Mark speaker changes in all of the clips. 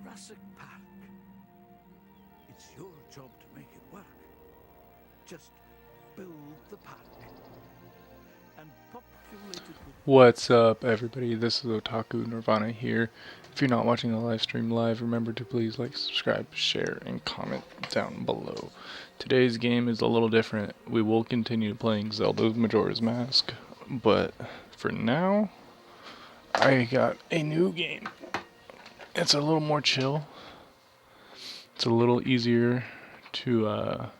Speaker 1: Jurassic Park. It's your job to make it work. Just build the park and populate it with...
Speaker 2: What's up, everybody? This is Otaku Nirvana here. If you're not watching the live stream live, remember to please like, subscribe, share, and comment down below. Today's game is a little different. We will continue playing Zelda Majora's Mask, but for now, I got a new game. It's a little more chill. It's a little easier to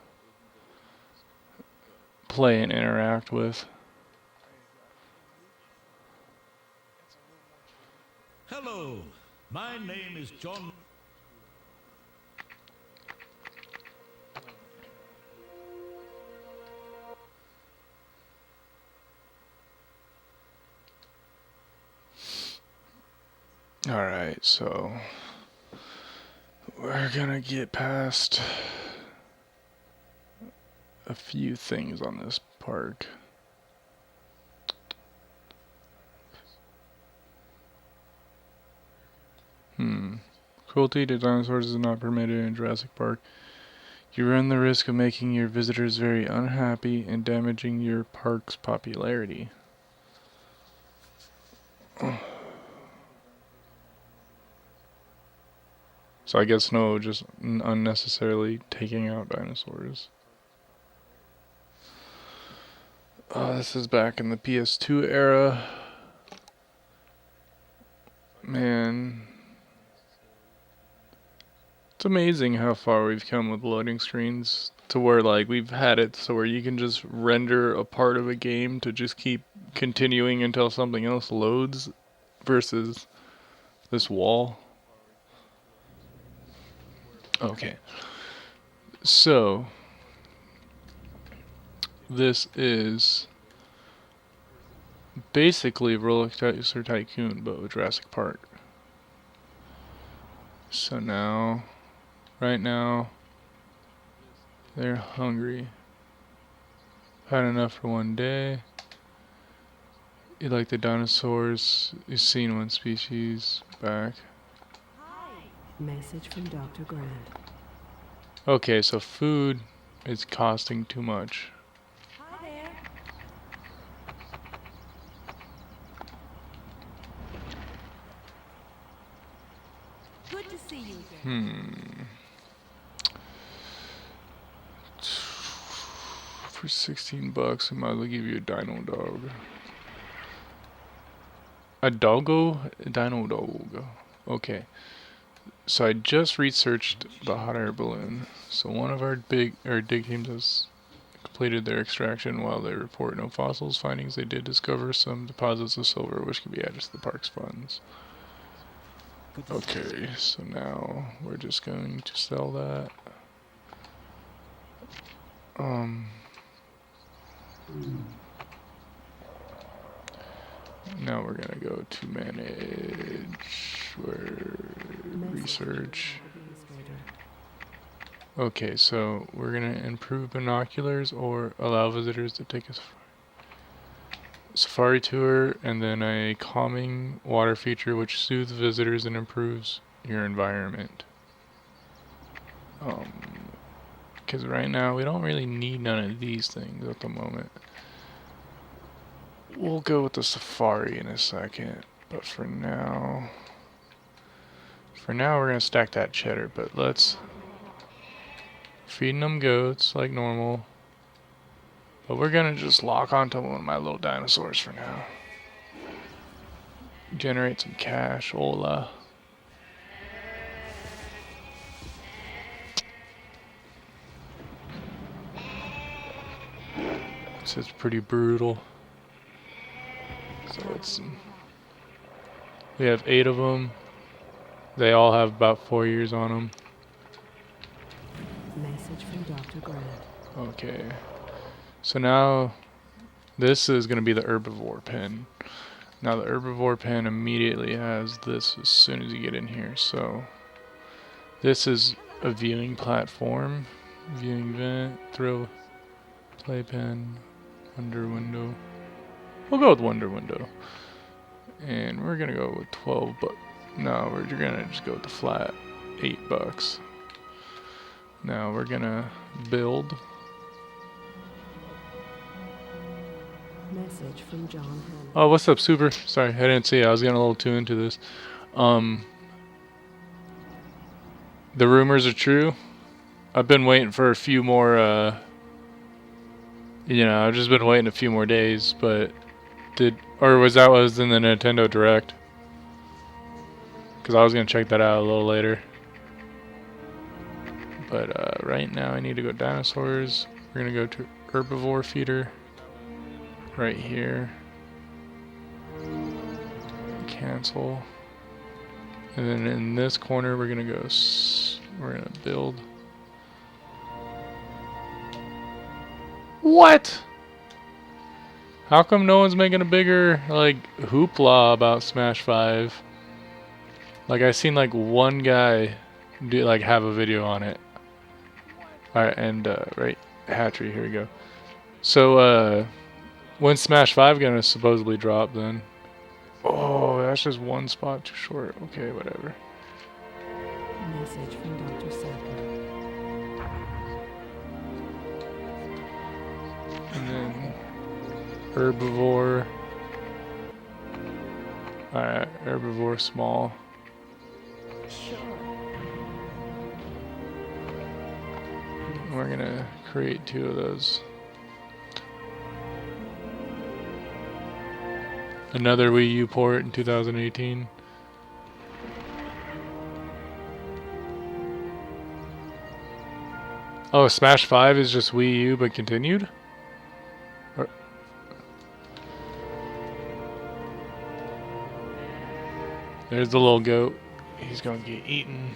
Speaker 2: play and interact with.
Speaker 3: Hello, my name is John.
Speaker 2: Alright, so we're gonna get past a few things on this park. Cruelty to dinosaurs is not permitted in Jurassic Park. You run the risk of making your visitors very unhappy and damaging your park's popularity. So I guess no, just unnecessarily taking out dinosaurs. This is back in the PS2 era. Man, it's amazing how far we've come with loading screens to where like we've had it so where you can just render a part of a game to just keep continuing until something else loads versus this wall. Okay. So this is basically Roller Coaster Tycoon but with Jurassic Park. So now, right now, they're hungry. Had enough for one day. You like the dinosaurs? You've seen one species back.
Speaker 4: Hi. Message from Dr. Grant.
Speaker 2: Okay, so food is costing too much.
Speaker 4: Hi there. Good to see you again.
Speaker 2: For 16 bucks, I might as well give you a dino dog. A doggo? A dino dog. Okay. So I just researched the hot air balloon. So one of our dig teams has completed their extraction. While they report no fossils findings, they did discover some deposits of silver which can be added to the park's funds. Okay, so now we're just going to sell that. Now we're gonna go to manage, research. Okay, so we're gonna improve binoculars or allow visitors to take a safari tour, and then a calming water feature which soothes visitors and improves your environment. Because right now we don't really need none of these things at the moment. We'll go with the safari in a second, but for now we're gonna stack that cheddar. But let's feeding them goats like normal. But we're gonna just lock onto one of my little dinosaurs for now. Generate some cash, hola. It's pretty brutal. So we have 8 of them. They all have about 4 years on them.
Speaker 4: Message from Dr. Grant.
Speaker 2: Okay. So now this is going to be the herbivore pen. Now the herbivore pen immediately has this as soon as you get in here. So this is a viewing platform, viewing vent, thrill, playpen, under window. We'll go with Wonder Window. And we're gonna go with 12, but no, we're gonna just go with the flat. $8. Now we're gonna build.
Speaker 4: Message from John Hannah.
Speaker 2: Oh, what's up, Super? Sorry, I didn't see it. I was getting a little too into this. The rumors are true. I've been waiting for a few more, I've just been waiting a few more days, but was in the Nintendo Direct? Because I was going to check that out a little later. But right now I need to go dinosaurs. We're going to go to herbivore feeder. Right here. Cancel. And then in this corner we're going to go, we're going to build. What? How come no one's making a bigger, like, hoopla about Smash 5? Like, I seen, like, one guy have a video on it. Alright, and, right, hatchery, here we go. So, when's Smash 5 gonna supposedly drop, then? Oh, that's just one spot too short. Okay, whatever.
Speaker 4: Message from Dr. Sattler.
Speaker 2: And then herbivore. Alright, herbivore small. We're gonna create 2 of those. Another Wii U port in 2018. Oh, Smash 5 is just Wii U but continued? There's the little goat. He's gonna get eaten.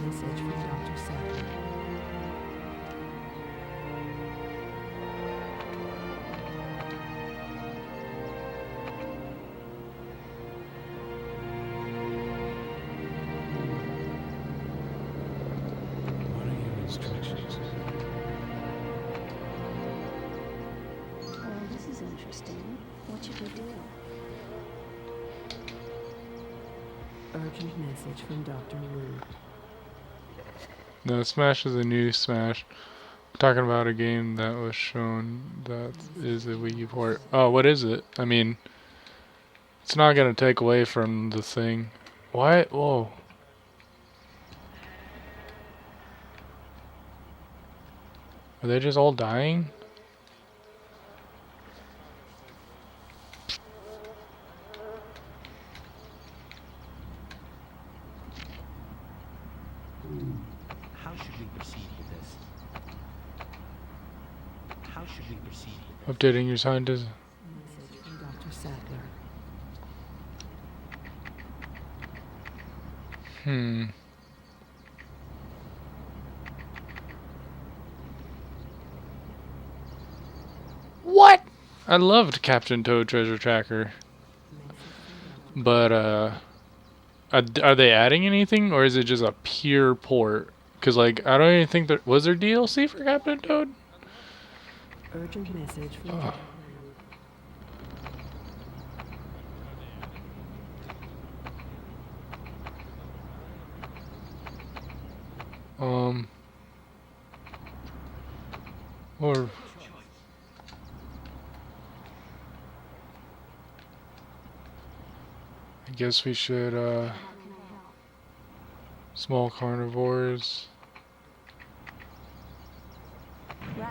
Speaker 4: Message from Dr. Sattler.
Speaker 3: What are your instructions?
Speaker 5: Well, this is interesting. What should we do?
Speaker 4: Urgent message from Dr. Wu.
Speaker 2: No, Smash is a new Smash. I'm talking about a game that was shown that is a Wii U port. Oh, what is it? I mean, it's not gonna take away from the thing. Why? Whoa. Are they just all dying?
Speaker 6: How should we proceed with this? How should we proceed with this?
Speaker 2: Updating your scientist.
Speaker 4: Message from Dr. Sattler.
Speaker 2: What? I loved Captain Toad Treasure Tracker. But, are they adding anything, or is it just a pure port? Because, like, I don't even think there was there DLC for Captain Toad?
Speaker 4: Urgent message from Dr.
Speaker 2: Or I guess we should, small carnivores.
Speaker 5: Right.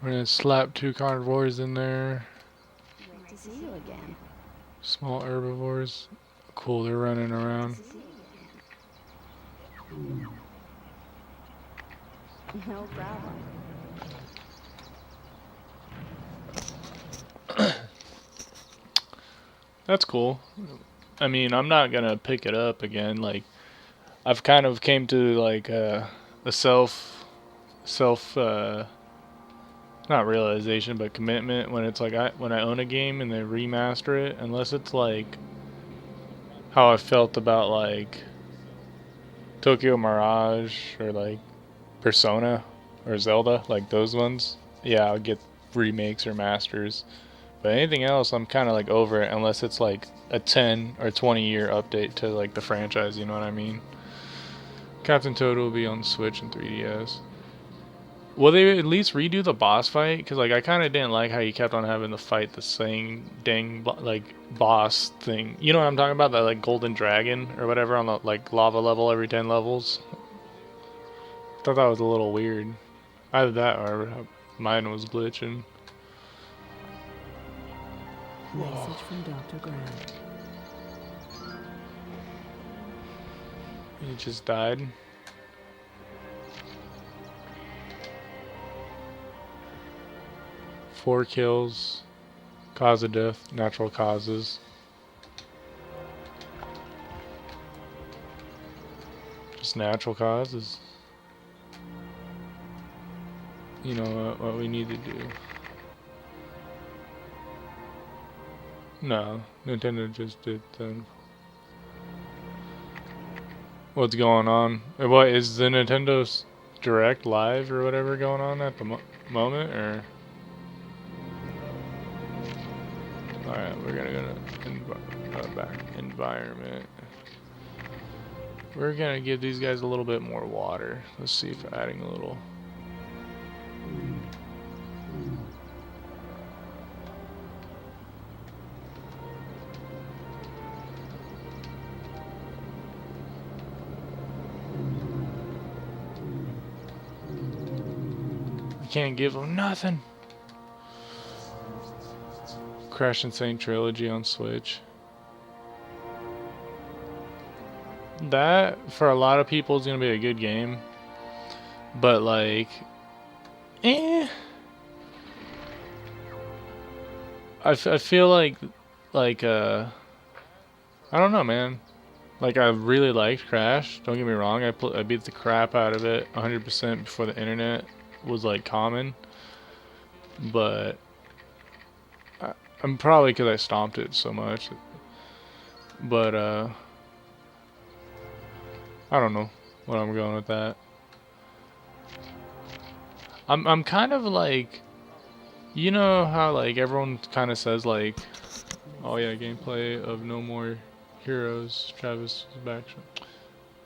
Speaker 2: We're gonna slap 2 carnivores in there.
Speaker 5: Great to see you again.
Speaker 2: Small herbivores. Cool, they're running around.
Speaker 5: See you again. No problem.
Speaker 2: That's cool. I mean, I'm not gonna pick it up again. Like, I've kind of came to like a self, not realization, but commitment when it's like when I own a game and they remaster it, unless it's like how I felt about like Tokyo Mirage or like Persona or Zelda, like those ones. yeah, I'll get remakes or masters. But anything else, I'm kind of like over it unless it's like a 10 or 20 year update to like the franchise, you know what I mean? Captain Toad will be on Switch and 3DS. Will they at least redo the boss fight? Because like I kind of didn't like how you kept on having to fight the same dang like boss thing. You know what I'm talking about? That like golden dragon or whatever on the like lava level every 10 levels. Thought that was a little weird. Either that or mine was glitching.
Speaker 4: Message from Dr. Grant.
Speaker 2: He just died. Four kills. Cause of death. Natural causes. Just natural causes. You know what we need to do. No, Nintendo just did then. What's going on? What is the Nintendo's Direct live or whatever going on at the moment, or? All right, we're gonna go to back environment. We're gonna give these guys a little bit more water. Let's see if adding a little. Can't give them nothing. Crash Insane Trilogy on Switch. That, for a lot of people, is going to be a good game. But, like, I feel like, I don't know, man. Like, I really liked Crash. Don't get me wrong. I beat the crap out of it 100% before the internet was, like, common. But I'm probably because I stomped it so much. But, I don't know what I'm going with that. I'm kind of like, you know how like everyone kind of says like, oh yeah, gameplay of No More Heroes, Travis is back.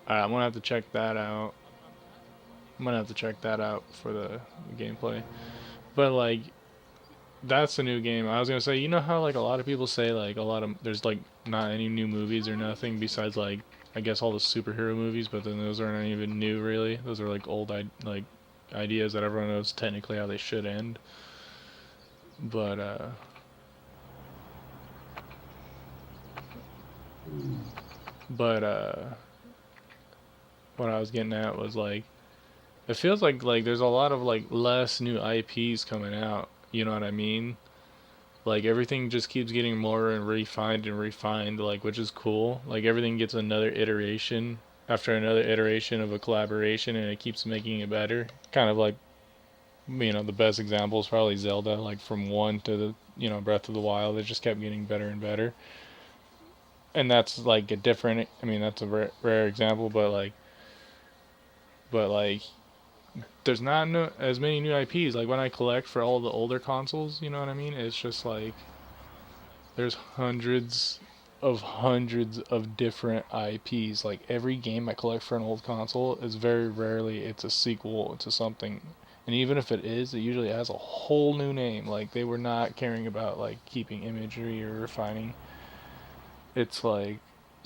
Speaker 2: Alright, I'm gonna have to check that out. For the gameplay. But like, that's a new game. I was gonna say, you know how like a lot of people say like there's like not any new movies or nothing besides like I guess all the superhero movies, but then those aren't even new really. Those are like old like ideas that everyone knows technically how they should end. But what I was getting at was like it feels like there's a lot of like less new IPs coming out. You know what I mean? Like everything just keeps getting more and refined, like, which is cool. Like everything gets another iteration after another iteration of a collaboration, and it keeps making it better. Kind of like, you know, the best example is probably Zelda. Like from 1 to the, you know, Breath of the Wild, it just kept getting better and better. And that's like a different. I mean, that's a rare example, but like there's not as many new IPs. Like when I collect for all the older consoles, you know what I mean? It's just like there's hundreds of different IPs. Like every game I collect for an old console is very rarely it's a sequel to something. And even if it is, it usually has a whole new name. Like they were not caring about like keeping imagery or refining. It's like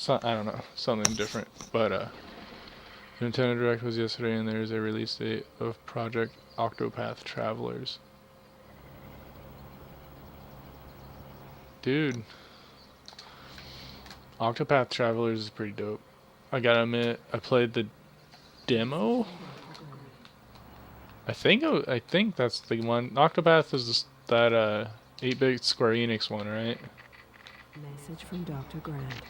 Speaker 2: I don't know, something different. But Nintendo Direct was yesterday, and there's a release date of Project Octopath Travelers. Dude, Octopath Travelers is pretty dope. I gotta admit, I played the demo. I think that's the one. Octopath is that 8-bit Square Enix one, right?
Speaker 4: Message from Dr. Grant.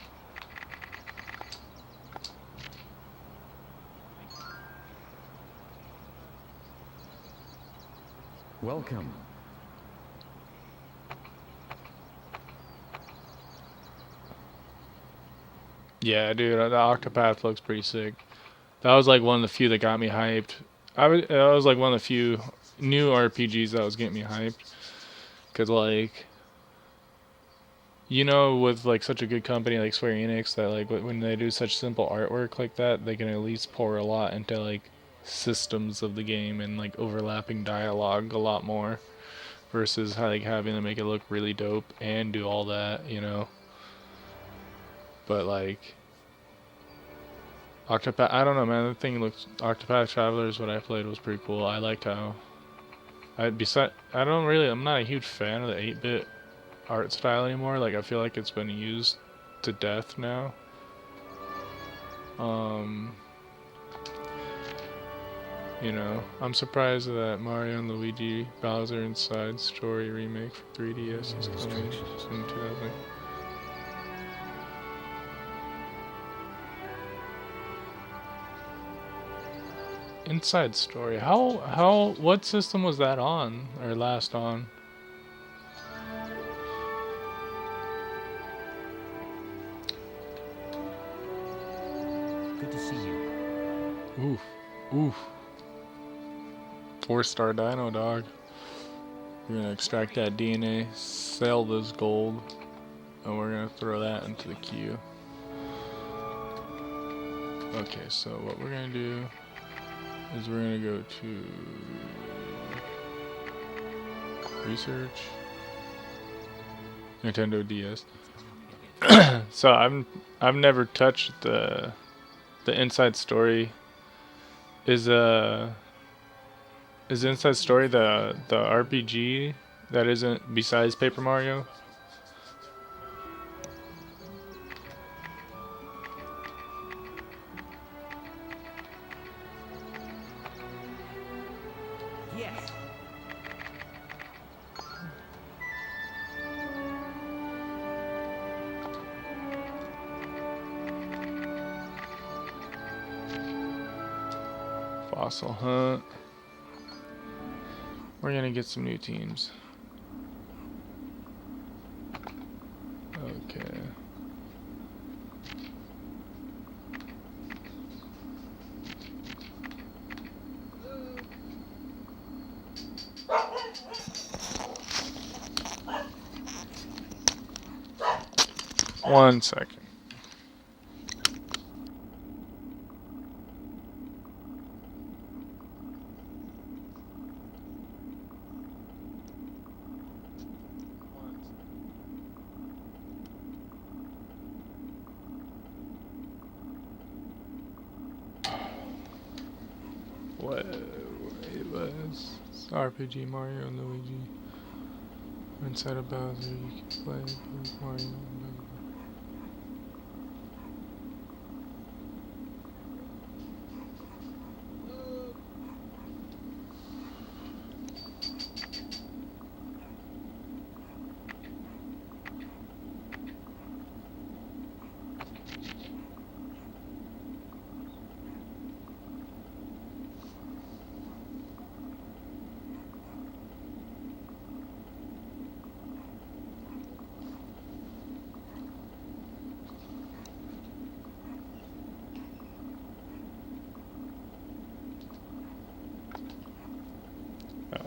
Speaker 7: Welcome.
Speaker 2: Yeah, dude, the Octopath looks pretty sick. That was like one of the few that got me hyped. That was like one of the few new RPGs that was getting me hyped. Cause like, you know, with like such a good company like Square Enix, that like when they do such simple artwork like that, they can at least pour a lot into like systems of the game and like overlapping dialogue a lot more, versus like having to make it look really dope and do all that, you know. But like Octopath, I don't know, man. The thing looks, Octopath Traveler is what I played, was pretty cool. I liked how I'm not a huge fan of the 8-bit art style anymore. Like I feel like it's been used to death now. You know, I'm surprised that Mario and Luigi Bowser Inside Story remake for 3DS is coming in 2000. Inside Story. What system was that on, or last on?
Speaker 6: Good to see you.
Speaker 2: Oof. Oof. 4-star dino, dog. We're gonna extract that DNA, sell this gold, and we're gonna throw that into the queue. Okay, so what we're gonna do is we're gonna go to research, Nintendo DS. So I've never touched the Inside Story. Is Inside Story the RPG that isn't besides Paper Mario?
Speaker 6: Yes.
Speaker 2: Fossil Hunt. We're gonna get some new teams. Okay. One second. What it was RPG Mario and Luigi. Inside of Bowser, you can play with Mario and Bowser.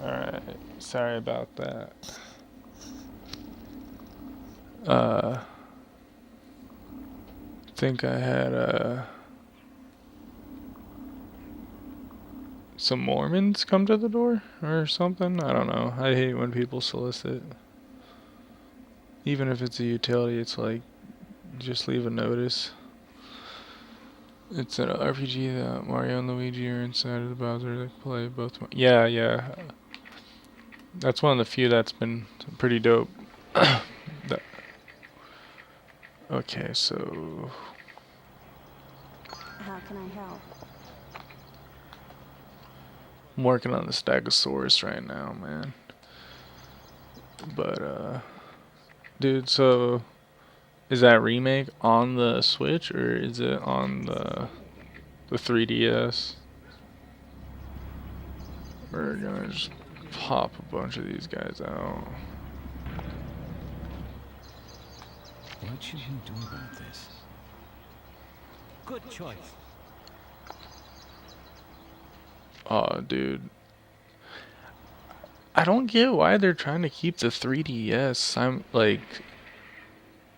Speaker 2: Alright, sorry about that. Think I had some Mormons come to the door or something. I don't know. I hate when people solicit. Even if it's a utility, it's like, just leave a notice. It's an RPG that Mario and Luigi are inside of the Bowser. They play both. Yeah. That's one of the few that's been pretty dope. Okay, so
Speaker 5: How can I help?
Speaker 2: I'm working on the Stegosaurus right now, man. But dude, so is that remake on the Switch or is it on the 3DS? We're gonna just pop a bunch of these guys out.
Speaker 6: What should we do about this? Good choice.
Speaker 2: Oh, dude. I don't get why they're trying to keep the 3DS. I'm like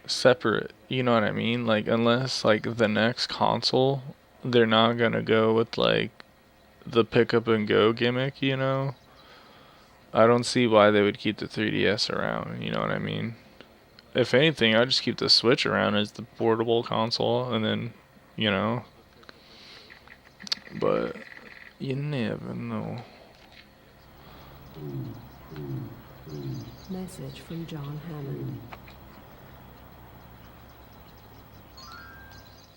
Speaker 2: separate. You know what I mean? Like unless like the next console, they're not gonna go with like the pick up and go gimmick. You know, I don't see why they would keep the 3DS around. You know what I mean? If anything, I'd just keep the Switch around as the portable console, and then, you know. But you never know.
Speaker 4: Message from John Hammond.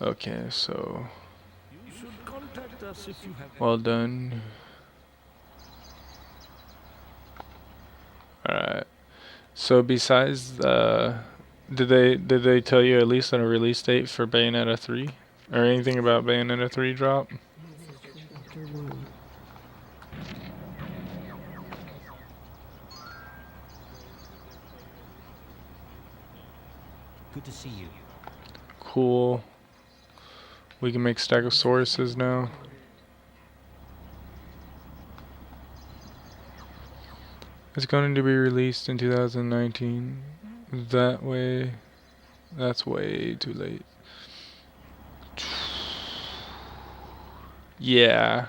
Speaker 2: Okay, so
Speaker 1: You should contact us if you have.
Speaker 2: well done. All right. So besides, did they tell you at least on a release date for Bayonetta 3, or anything about Bayonetta 3 drop?
Speaker 4: Message from Dr. Wu.
Speaker 6: Good to see you.
Speaker 2: Cool. We can make Stegosauruses now. It's going to be released in 2019. That way, that's way too late. Yeah.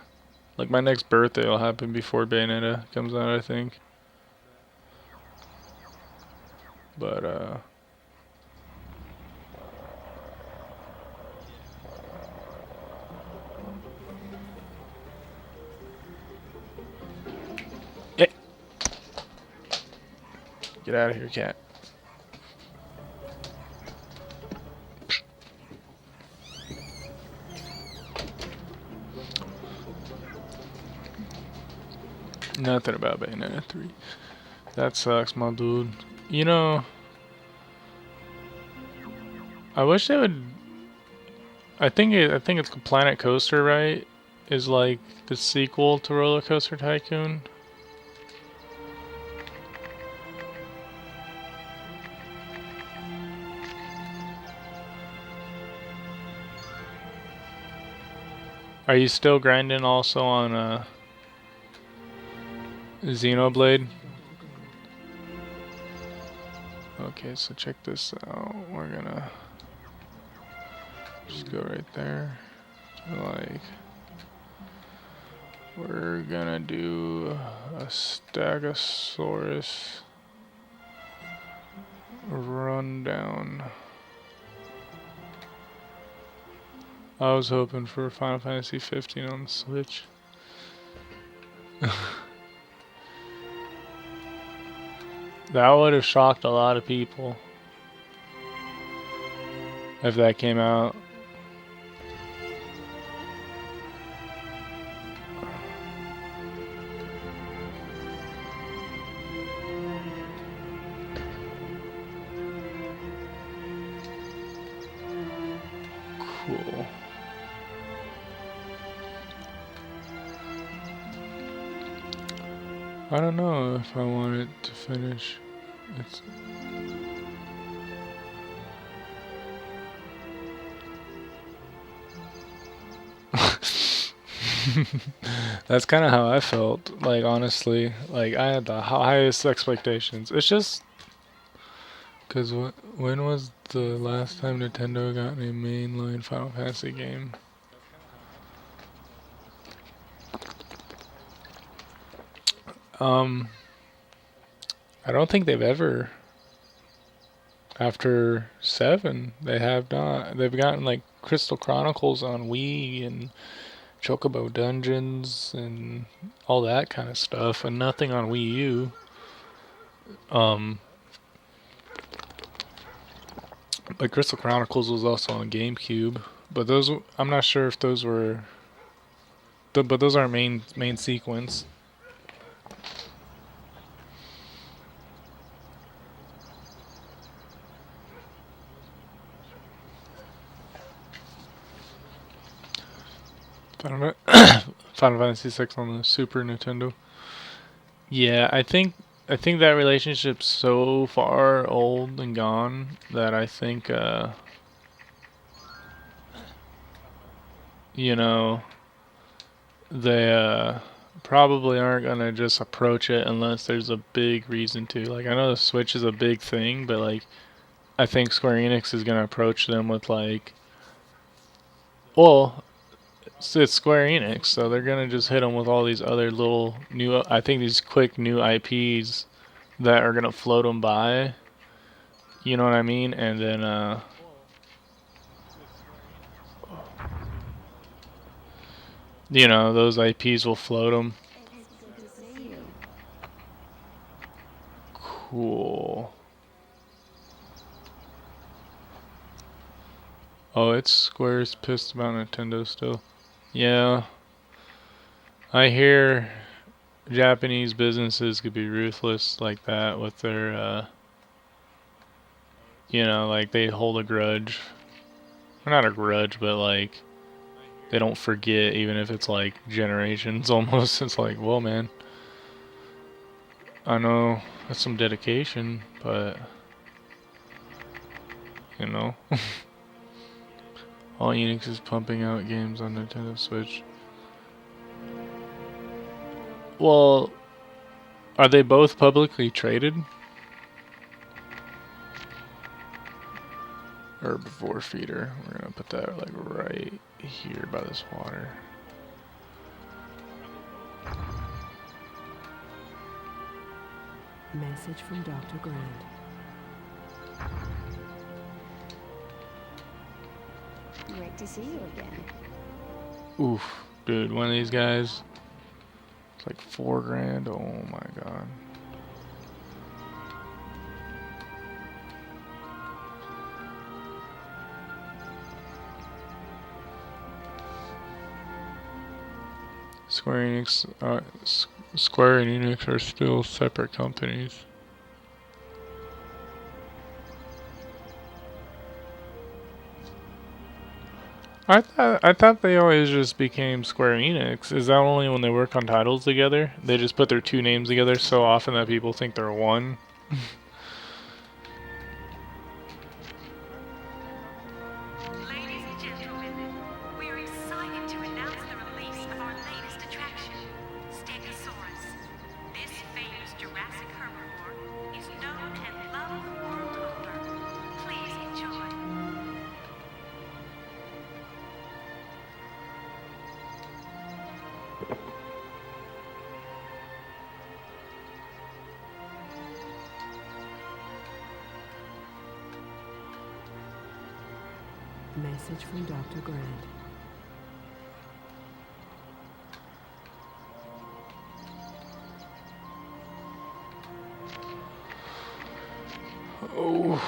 Speaker 2: Like my next birthday will happen before Bayonetta comes out, I think. But yeah. Get out of here, cat. Nothing about Bayonetta 3. That sucks, my dude. You know, I wish they would. I think it's Planet Coaster, right? Is like the sequel to Roller Coaster Tycoon. Are you still grinding also on Xenoblade? Okay, so check this out. We're gonna just go right there. Like, we're gonna do a Stegosaurus rundown. I was hoping for Final Fantasy 15 on the Switch. That would have shocked a lot of people if that came out. Cool. I don't know if I want it to finish. It's that's kind of how I felt. Like honestly, like I had the highest expectations. It's just because when was the last time Nintendo got a mainline Final Fantasy game? I don't think they've ever. After 7, they have not. They've gotten like Crystal Chronicles on Wii and Chocobo Dungeons and all that kind of stuff, and nothing on Wii U. But Crystal Chronicles was also on GameCube. But those, I'm not sure if those were. But those are main sequence. Final Fantasy 6 on the Super Nintendo. Yeah, I think that relationship's so far old and gone that I think you know they probably aren't gonna just approach it unless there's a big reason to. Like, I know the Switch is a big thing, but like, I think Square Enix is gonna approach them with like, well, it's Square Enix, so they're gonna just hit them with all these other little new. I think these quick new IPs that are gonna float them by. You know what I mean? And then you know, those IPs will float them.
Speaker 5: It's good to see you.
Speaker 2: Cool. Oh, it's Square's pissed about Nintendo still. Yeah. I hear Japanese businesses could be ruthless like that with their, you know, like they hold a grudge. Or not a grudge, but like they don't forget even if it's like generations almost. It's like, well, man, I know that's some dedication, but, you know. All Enix is pumping out games on Nintendo Switch. Well, are they both publicly traded? Herbivore feeder. We're gonna put that like right here by this water.
Speaker 4: Message from Dr. Grant.
Speaker 5: Great to see you again.
Speaker 2: Oof, dude, one of these guys, it's like $4,000. Oh my god. Square and Enix are still separate companies. I thought they always just became Square Enix. Is that only when they work on titles together? They just put their two names together so often that people think they're one.
Speaker 7: Ladies and gentlemen, we are excited to announce the release of our latest attraction, Stegosaurus. This famous Jurassic herbivore is known and loved the world over. Please enjoy.
Speaker 4: Message from Dr. Grant.
Speaker 2: Oh.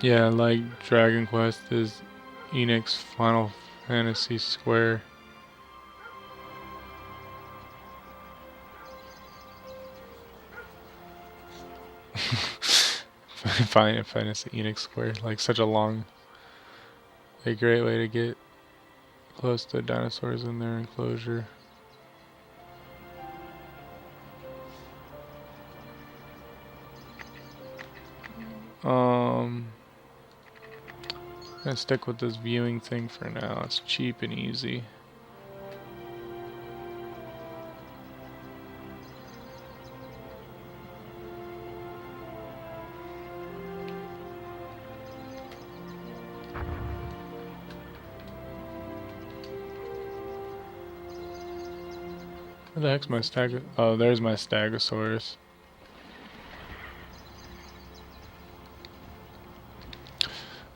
Speaker 2: Yeah, like Dragon Quest is Enix Final Fantasy Square. Final Fantasy Enix Square, like such a great way to get close to dinosaurs in their enclosure. I'm gonna stick with this viewing thing for now. It's cheap and easy. Where the heck's my stag? Oh, there's my Stegosaurus.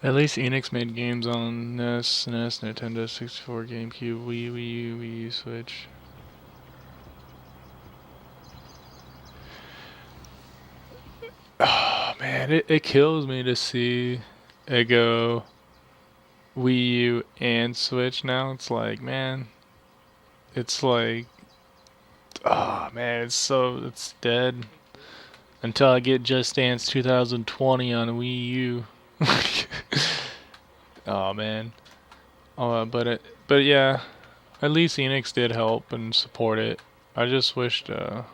Speaker 2: At least Enix made games on NES, Nintendo 64, GameCube, Wii U, Switch. Oh man, it kills me to see it go Wii U and Switch now. It's like, man, it's like, oh man, it's dead. Until I get Just Dance 2020 on Wii U. Oh man. But yeah, at least Enix did help and support it. I just wished,
Speaker 4: Welcome.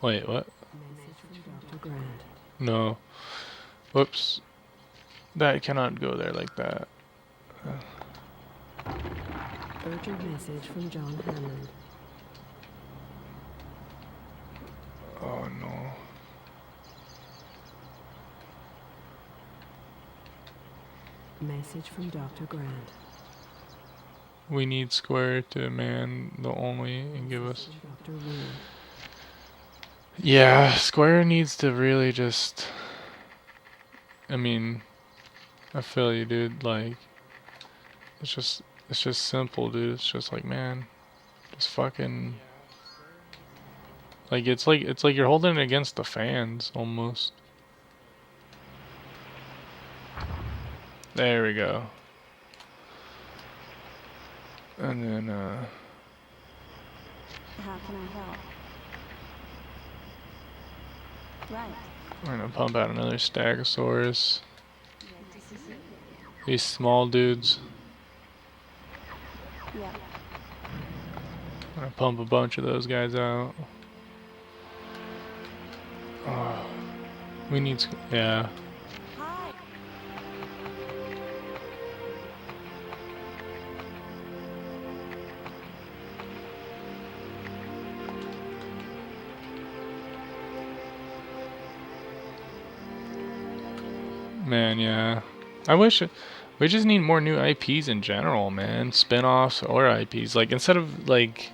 Speaker 2: wait, what?
Speaker 4: Message from Dr. Grant.
Speaker 2: No. Whoops. That cannot go there like that.
Speaker 4: Urgent message from John Hammond.
Speaker 2: Oh no.
Speaker 4: Message from Dr. Grant.
Speaker 2: We need Square to man the only and give us.
Speaker 4: From Dr. Wu.
Speaker 2: Yeah, Square needs to really just. I mean, I feel you, dude. Like, it's just simple, dude. It's just like, man, just fucking. It's like you're holding it against the fans almost. There we go. And then
Speaker 5: How can I help? Right.
Speaker 2: we're gonna pump out another Stegosaurus. These small dudes.
Speaker 5: Yep.
Speaker 2: I'm gonna pump a bunch of those guys out. Oh, we need, yeah.
Speaker 4: Hi.
Speaker 2: Man, yeah. I wish we just need more new IPs in general, man. Spin-offs or IPs. Like, instead of like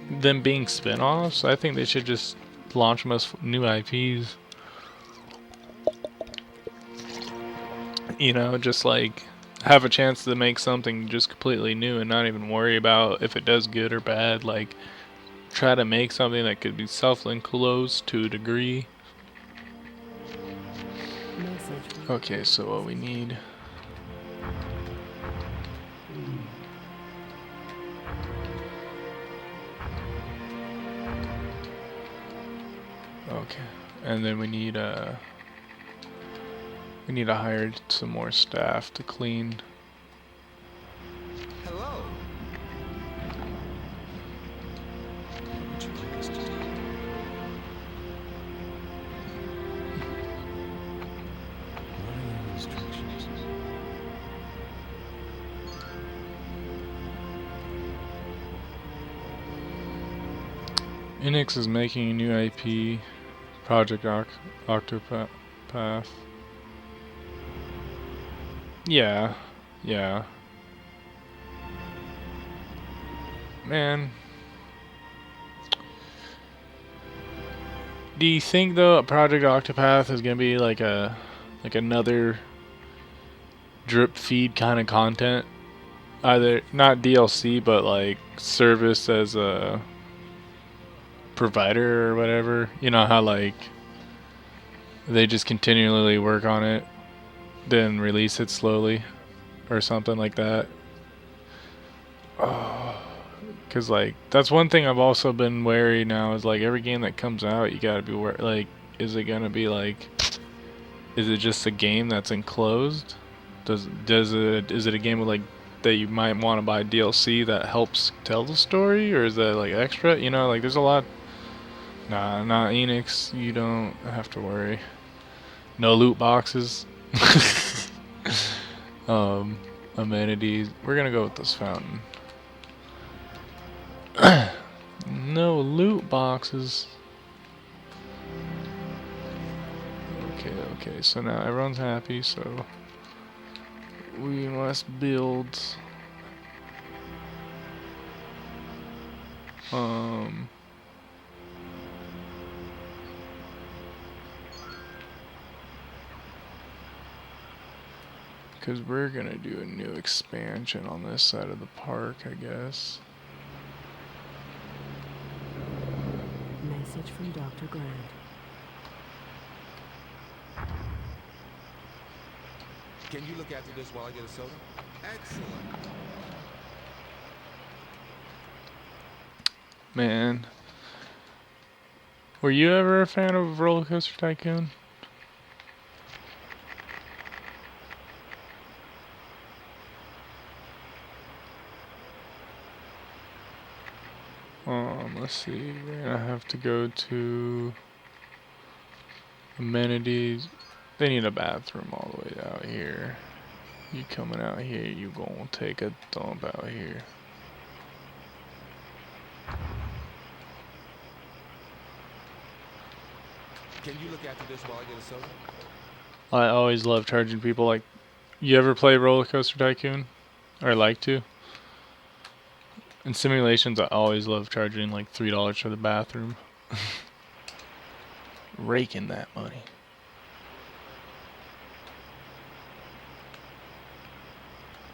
Speaker 2: them being spin-offs, I think they should just launch them as new IPs. You know, just like have a chance to make something just completely new and not even worry about if it does good or bad. Like, try to make something that could be self-enclosed to a degree.
Speaker 4: Message from
Speaker 2: Okay, so what we need. Okay, and then we need to hire some more staff to clean.
Speaker 6: Hello. What would you like us to do? What are your instructions?
Speaker 2: Enix is making a new IP, Project Octopath. Yeah, yeah. Man. Do you think though Project Octopath is gonna be like another drip feed kind of content? Either not DLC but like service as a provider or whatever. You know how like they just continually work on it, then release it slowly or something like that. Cause like that's one thing I've also been wary now is like every game that comes out you gotta be like, is it gonna be like, is it just a game that's enclosed? Is it a game with like that you might want to buy DLC that helps tell the story, or is that like extra? You know, like there's a lot. Nah, not Enix. You don't have to worry. No loot boxes. Amenities. We're gonna go with this fountain. No loot boxes. Okay, so now everyone's happy, so we must build because we're gonna do a new expansion on this side of the park, I guess.
Speaker 4: message from Dr. Grant.
Speaker 8: Can you look after this while I get a soda? Excellent.
Speaker 2: Man, Were you ever a fan of Roller Coaster Tycoon? Let's see. We're gonna have to go to amenities. They need a bathroom all the way out here. You coming out here, you gonna take a dump out here.
Speaker 8: Can you look after this while I get a soda?
Speaker 2: I always love charging people. Like, you ever play Roller Coaster Tycoon? Or like to? In simulations, I always love charging like $3 for the bathroom. Raking that money.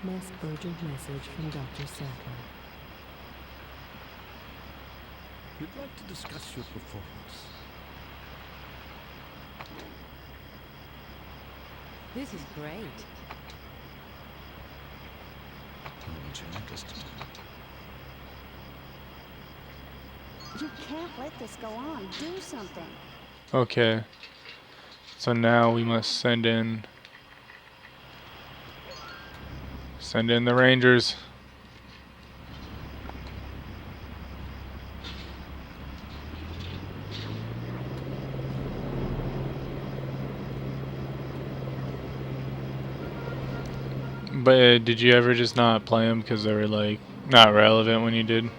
Speaker 4: Urgent message from Dr. Sattler.
Speaker 1: We'd like to discuss your performance.
Speaker 9: This is great.
Speaker 6: What's your interest?
Speaker 5: You can't let this go on. Do something.
Speaker 2: Okay. So now we must send in the Rangers. But did you ever just not play them because they were like not relevant when you did?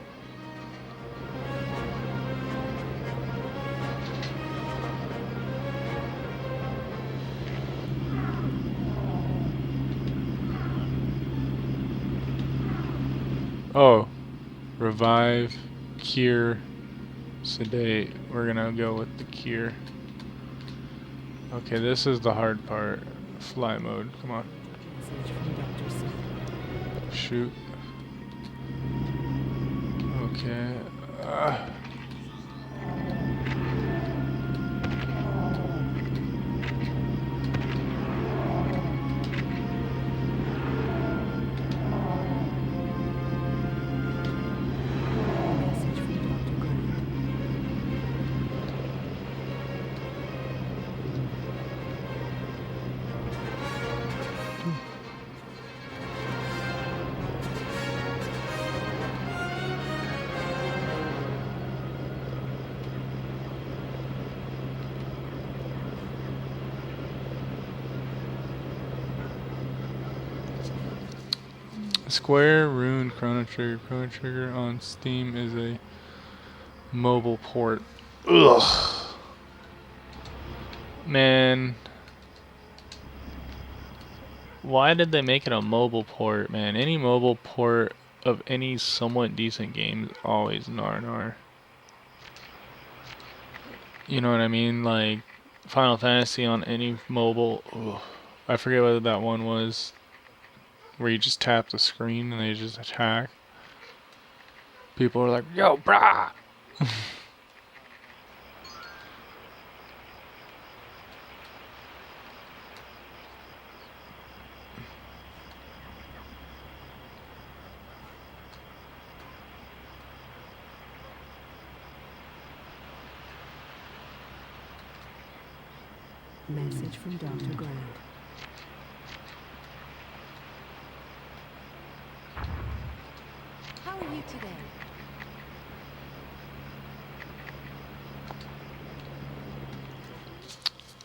Speaker 2: Oh, revive, cure, sedate. We're gonna go with the cure. Okay, this is the hard part. Fly mode. Come on.
Speaker 4: Message from Dr. Sattler.
Speaker 2: Shoot. Okay.
Speaker 4: Message from Dr. Grant.
Speaker 2: Square Rune Chrono Trigger. Chrono Trigger on Steam is a mobile port. Ugh. Man. Why did they make it a mobile port, man? Any mobile port of any somewhat decent game is always nar. You know what I mean? Like, Final Fantasy on any mobile. Ugh. I forget what that one was. Where you just tap the screen and they just attack. People are like, yo, brah!
Speaker 4: Message from Dr. Grant.
Speaker 9: How are you today?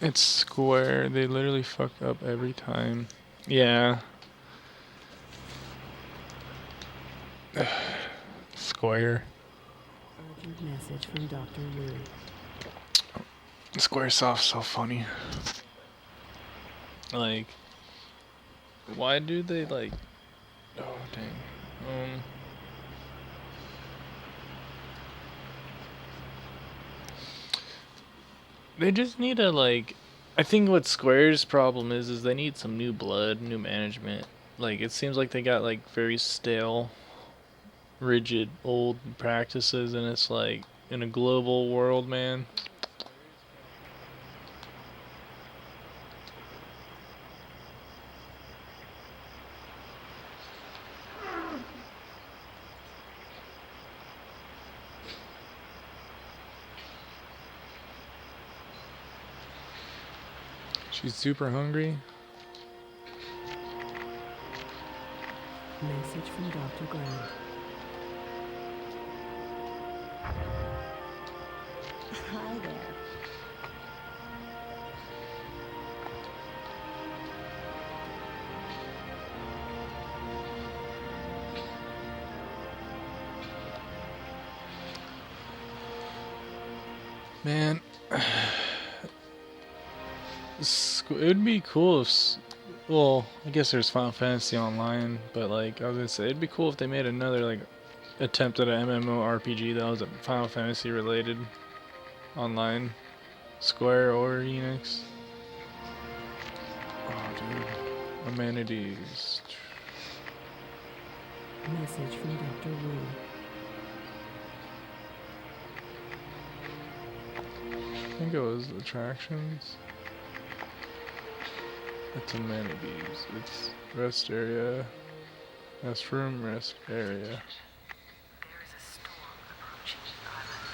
Speaker 2: It's Square. They literally fuck up every time. Yeah. Square.
Speaker 4: Urgent message from Dr. Wu.
Speaker 2: Squaresoft's so funny. Like, why do they like? Oh dang. They just need to like. I think what Square's problem is they need some new blood, new management. Like, it seems like they got like very stale, rigid, old practices, and it's like in a global world, man. She's super hungry.
Speaker 4: Message from Dr. Grant.
Speaker 5: Hi there.
Speaker 2: Man, it would be cool if, well, I guess there's Final Fantasy Online, but like I was gonna say, it'd be cool if they made another like attempt at an MMORPG that was Final Fantasy related online, Square or Enix. Oh, dude, amenities.
Speaker 4: Message from Dr. Wu.
Speaker 2: I think it was attractions. It's amenities. It's rest area. Rest room, rest area.
Speaker 7: There is a storm approaching the island.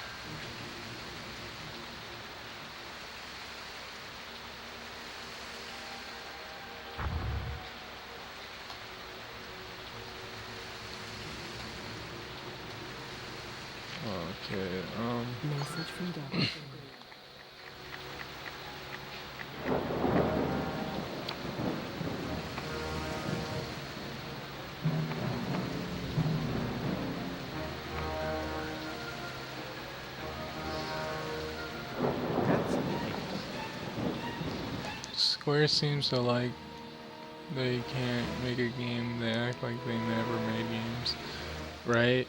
Speaker 2: Okay,
Speaker 4: Message from Dr. Grant.
Speaker 2: Square seems to like they can't make a game, they act like they never made games, right?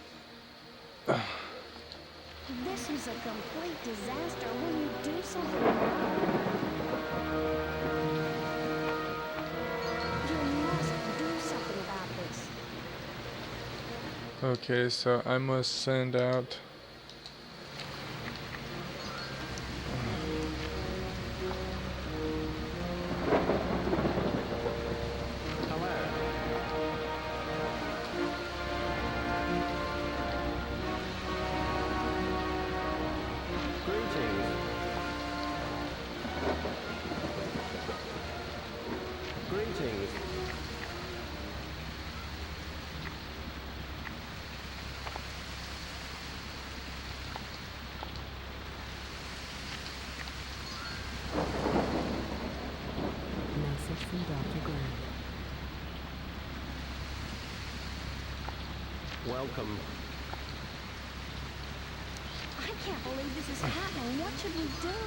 Speaker 5: This is a complete disaster. Will you do something about it? You must do something about this.
Speaker 2: Okay, so I must send out
Speaker 10: Greetings.
Speaker 4: Message from Dr. Grant.
Speaker 10: Welcome.
Speaker 5: I can't believe this is happening. What should we do?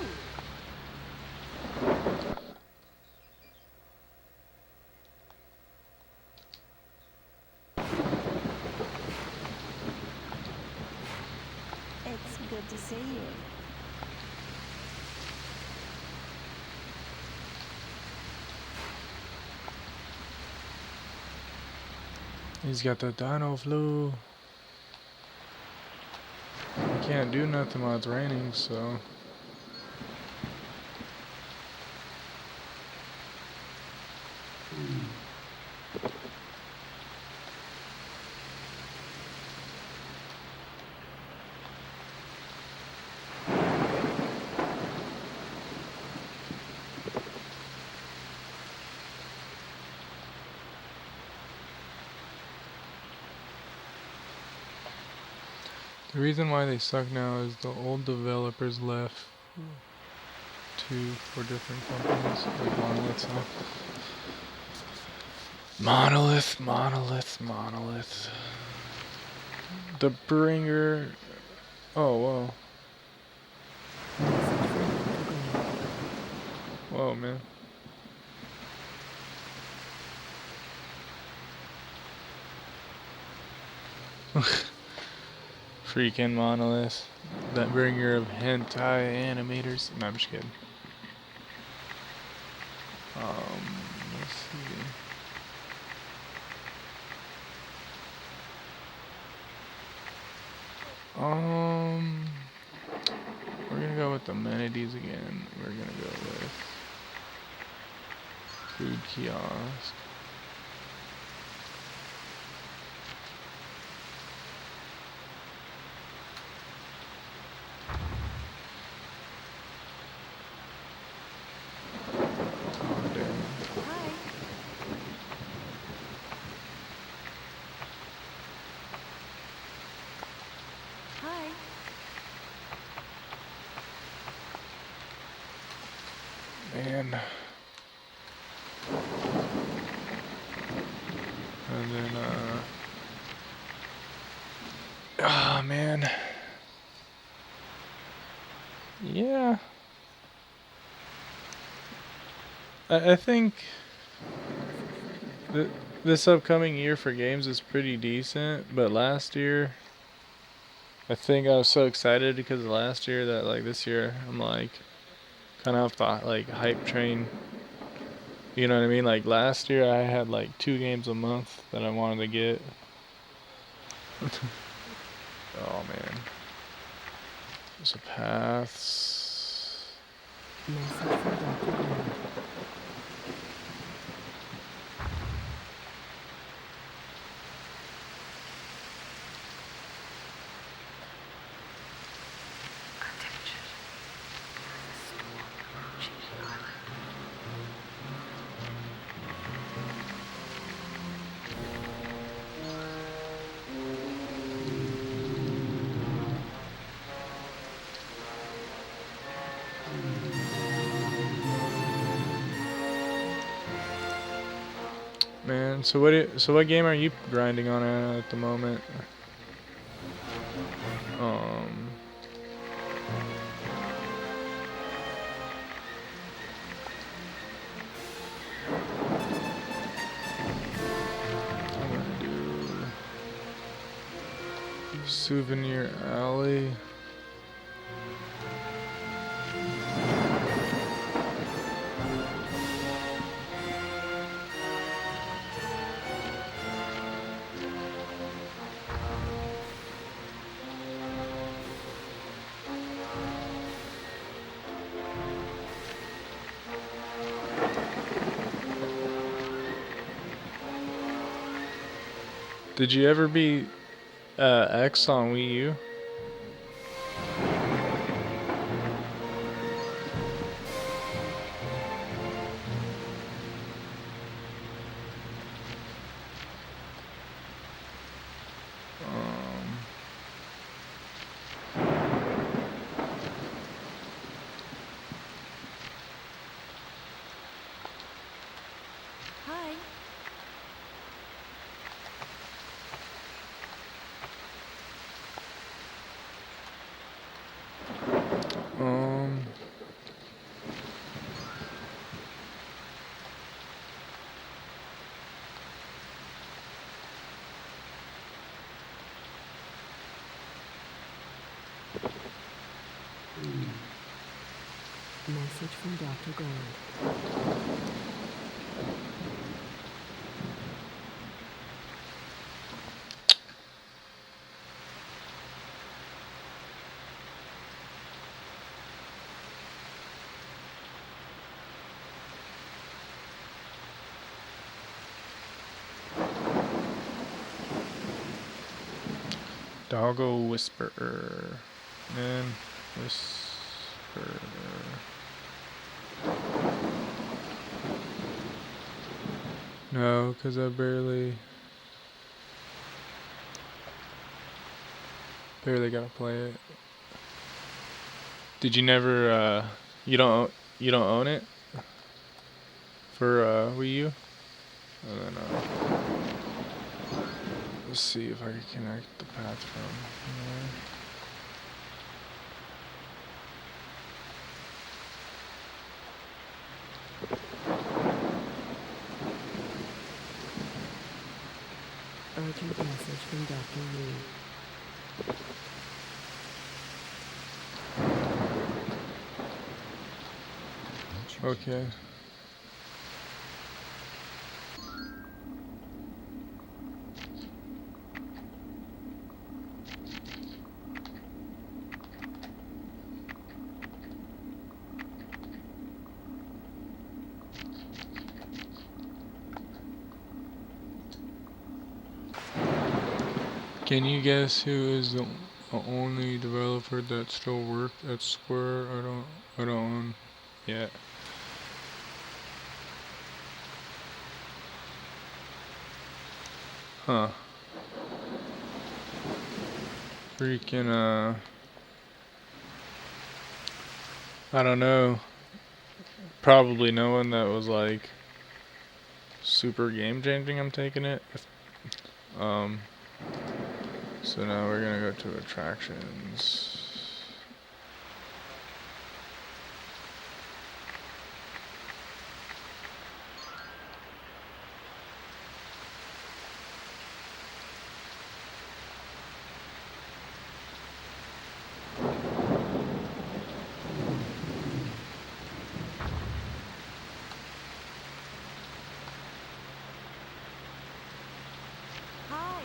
Speaker 5: It's good to see you.
Speaker 2: he's got the dino flu. He can't do nothing while it's raining, so the reason why they suck now is the old developers left for different companies, like Monolith. Monolith. The Bringer. Oh, whoa.
Speaker 4: Message from Dr. Grant.
Speaker 2: Whoa, man. Freaking Monolith. That bringer of hentai animators. No, I'm just kidding. Let's see. We're gonna go with amenities again. We're gonna go with food kiosk. man. And then, oh, man. Yeah. I think this upcoming year for games is pretty decent, but last year, I think I was so excited because of last year that, like, this year, I'm, like, kind of off the, like, hype train. You know what I mean? Like, last year, I had, like, 2 games a month that I wanted to get. Oh, man. So paths.
Speaker 4: Message from Dr. Grant.
Speaker 7: Attention. There is a storm approaching the island.
Speaker 2: Man, so what game are you grinding on at the moment? I'm gonna do Souvenir Alley. Did you ever beat X on Wii U?
Speaker 9: Hi.
Speaker 4: Message from Dr. Grant.
Speaker 2: Doggo Whisperer. And Whisperer. No, because I barely got to play it. Did you never, you don't own it? For, Wii U? And then, let's see if I can connect the path from here.
Speaker 4: Urgent message from Dr. Lee.
Speaker 2: Okay. Can you guess who is the only developer that still worked at Square? I don't own yet. Huh. Freaking, I don't know. probably knowing that was like super game changing, I'm taking it. So now we're gonna go to attractions.
Speaker 9: Hi.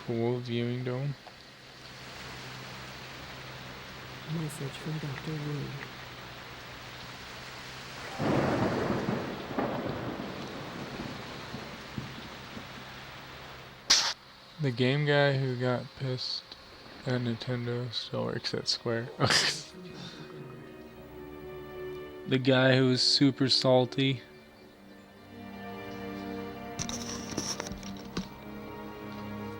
Speaker 2: Cool viewing dome.
Speaker 4: Message from Dr. Wu.
Speaker 2: The game guy who got pissed at Nintendo still works at Square. The guy who was super salty.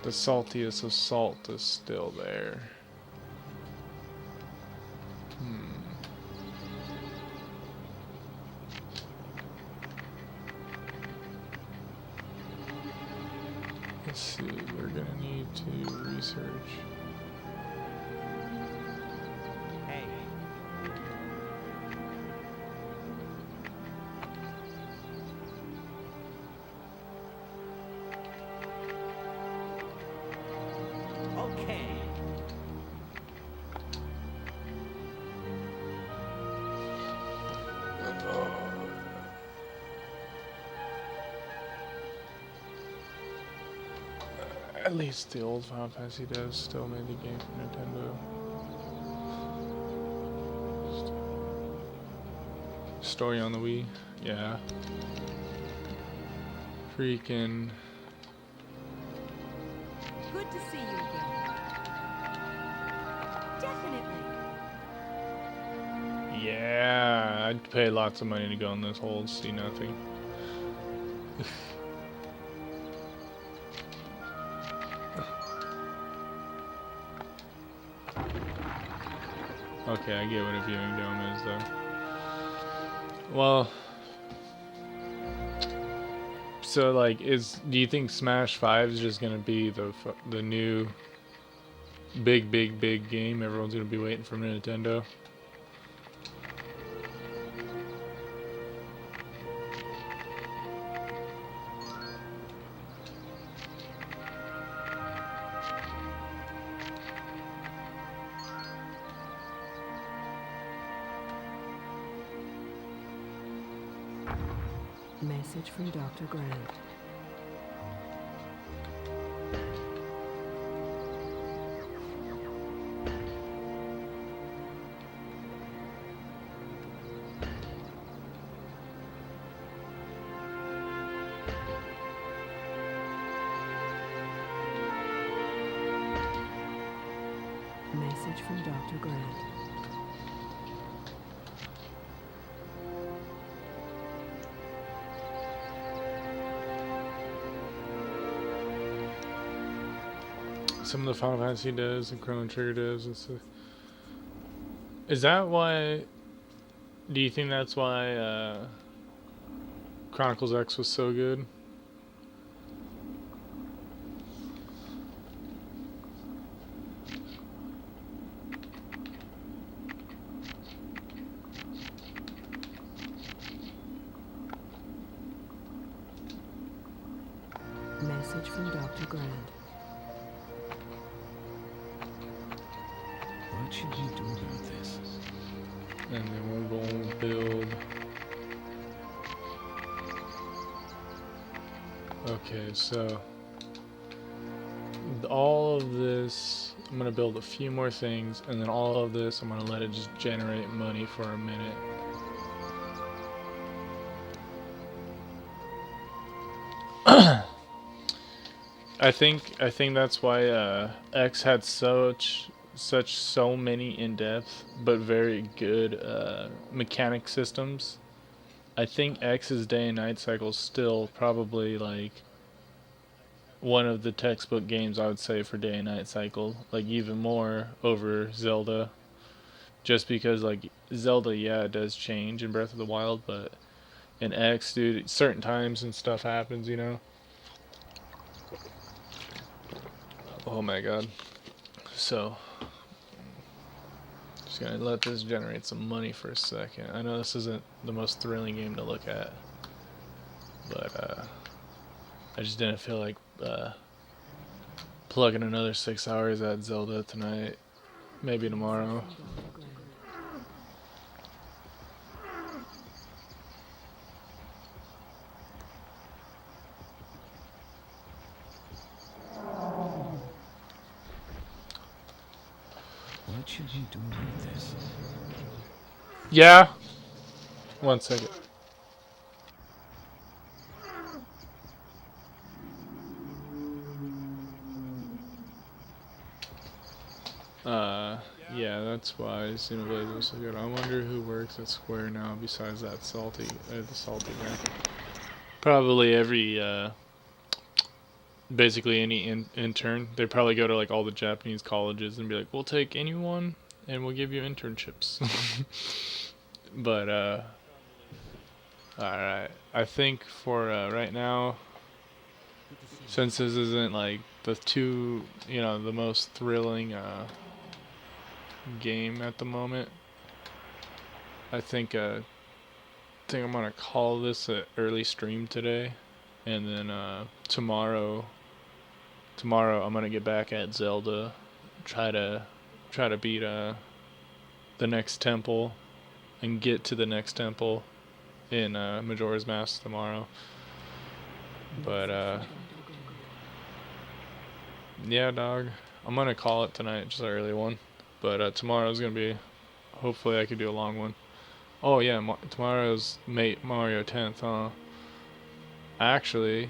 Speaker 2: The saltiest of salt is still there. Let's see, we're gonna need to research.
Speaker 6: Hey. Okay.
Speaker 2: At least the old Final Fantasy does still made the game for Nintendo. Story on the Wii, yeah. Freaking.
Speaker 9: Good to see you again. Definitely.
Speaker 2: Yeah, I'd pay lots of money to go in this hole and see nothing. Okay, I get what a viewing dome is, though. Well, so like, do you think Smash 5 is just gonna be the new big game everyone's gonna be waiting from Nintendo?
Speaker 4: Message from Dr. Grant. Message from Dr. Grant.
Speaker 2: Some of the Final Fantasy does and Chrono Trigger does. Is that why? Do you think that's why Chronicles X was so good?
Speaker 4: Message from Dr. Grant.
Speaker 6: What should we do about this?
Speaker 2: And then we're going to build. Okay, so all of this, I'm going to build a few more things, and then all of this, I'm going to let it just generate money for a minute. I think that's why X had so many in-depth but very good mechanic systems. I think X's day and night cycle is still probably like one of the textbook games I would say for day and night cycle, like even more over Zelda, just because like Zelda, yeah, it does change in Breath of the Wild, but in X, dude, certain times and stuff happens, you know. Oh my god. So, just gonna let this generate some money for a second. I know this isn't the most thrilling game to look at, but I just didn't feel like plugging another 6 hours at Zelda tonight. Maybe tomorrow.
Speaker 6: What should we do about this?
Speaker 2: Yeah. 1 second. Yeah, that's why Xenoblade was so good. I wonder who works at Square now besides that the salty guy. Probably every, basically any intern. They probably go to like all the Japanese colleges and be like, we'll take anyone and we'll give you internships. But, alright. I think for, right now, since this isn't like the most thrilling, game at the moment, I think I'm gonna call this an early stream today, and then tomorrow I'm gonna get back at Zelda, try to beat the next temple, and get to the next temple in Majora's Mask tomorrow. But yeah, dog, I'm gonna call it tonight, just an early one. But tomorrow's gonna be, hopefully I could do a long one. Oh yeah, tomorrow's Mario 10th, huh? Actually,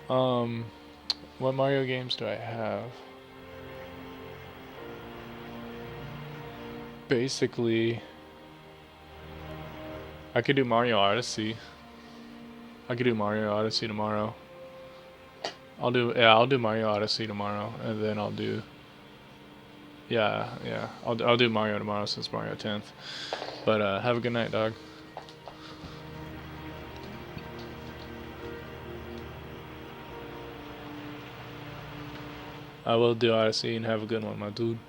Speaker 2: what Mario games do I have? Basically, I could do Mario Odyssey. I could do Mario Odyssey tomorrow. I'll do Mario Odyssey tomorrow, and then I'll do. Yeah, I'll do Mario tomorrow since Mario 10th. But have a good night, dog. I will do Odyssey and have a good one, my dude.